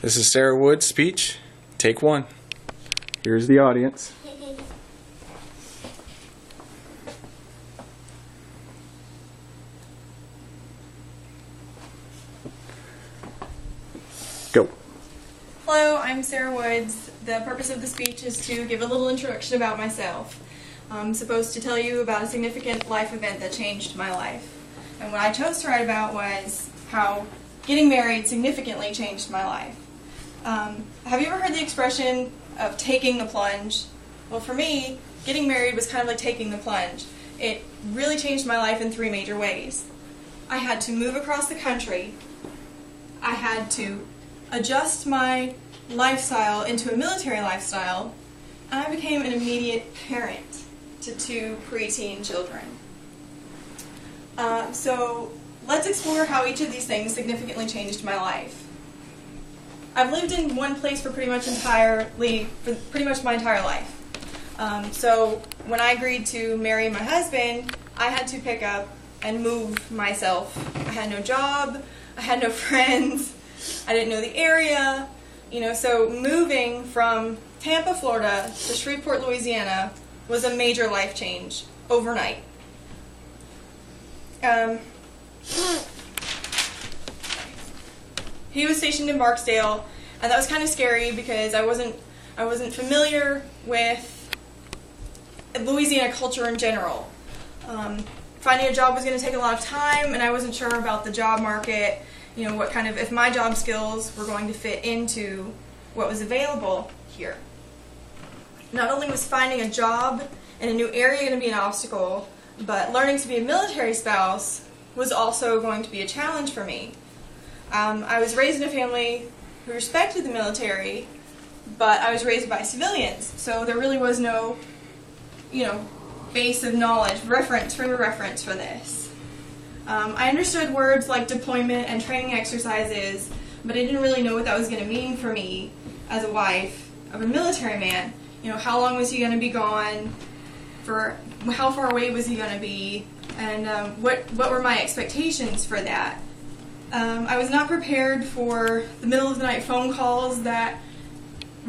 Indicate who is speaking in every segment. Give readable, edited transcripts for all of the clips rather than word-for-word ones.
Speaker 1: This is SWoods' speech. Take one. Here's the audience. Go.
Speaker 2: Hello, I'm SWoods. The purpose of the speech is to give a little introduction about myself. I'm supposed to tell you about a significant life event that changed my life. And what I chose to write about was how getting married significantly changed my life. Have you ever heard the expression of taking the plunge? Well, for me, getting married was kind of like taking the plunge. It really changed my life in three major ways. I had to move across the country. I had to adjust my lifestyle into a military lifestyle, and I became an immediate parent to two preteen children. So let's explore how each of these things significantly changed my life. I've lived in one place for pretty much my entire life. So when I agreed to marry my husband, I had to pick up and move myself. I had no job, I had no friends, I didn't know the area, so moving from Tampa, Florida to Shreveport, Louisiana was a major life change overnight. He was stationed in Barksdale, and that was kind of scary because I wasn't familiar with Louisiana culture in general. Finding a job was going to take a lot of time, and I wasn't sure about the job market, if my job skills were going to fit into what was available here. Not only was finding a job in a new area going to be an obstacle, but learning to be a military spouse was also going to be a challenge for me. I was raised in a family who respected the military, but I was raised by civilians, so there really was no, base of knowledge, frame of reference for this. I understood words like deployment and training exercises, but I didn't really know what that was going to mean for me as a wife of a military man. How long was he going to be gone? For how far away was he going to be? And what were my expectations for that? I was not prepared for the middle of the night phone calls that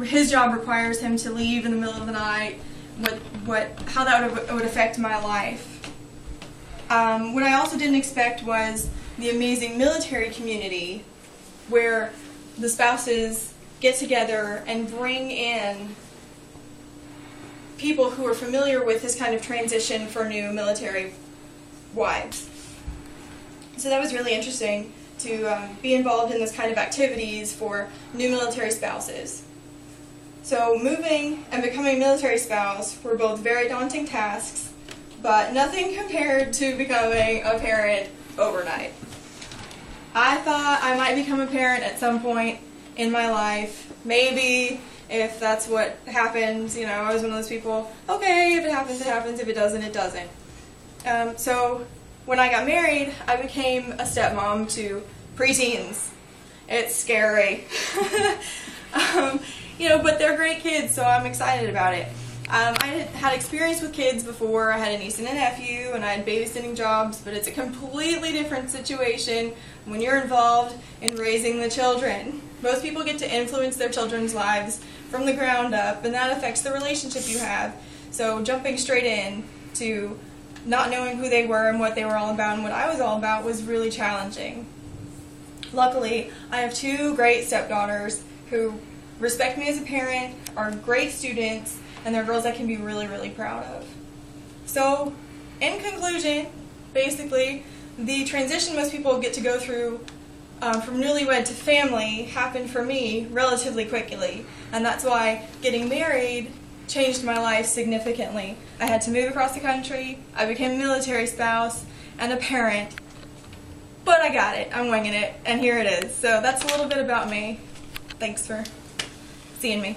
Speaker 2: his job requires him to leave in the middle of the night, how that would affect my life. What I also didn't expect was the amazing military community where the spouses get together and bring in people who are familiar with this kind of transition for new military wives. So that was really interesting to be involved in this kind of activities for new military spouses. So moving and becoming a military spouse were both very daunting tasks, but nothing compared to becoming a parent overnight. I thought I might become a parent at some point in my life, maybe if that's what happens. I was one of those people, okay, if it happens, it happens, if it doesn't, it doesn't. So when I got married, I became a stepmom to preteens. It's scary. But they're great kids, so I'm excited about it. I had experience with kids before. I had a niece and a nephew, and I had babysitting jobs, but it's a completely different situation when you're involved in raising the children. Most people get to influence their children's lives from the ground up, and that affects the relationship you have. So jumping straight in to not knowing who they were and what they were all about and what I was all about was really challenging. Luckily, I have two great stepdaughters who respect me as a parent, are great students, and they're girls I can be really, really proud of. So, in conclusion, basically, the transition most people get to go through from newlywed to family happened for me relatively quickly, and that's why getting married changed my life significantly. I had to move across the country, I became a military spouse, and a parent, but I got it, I'm winging it, and here it is. So that's a little bit about me. Thanks for seeing me.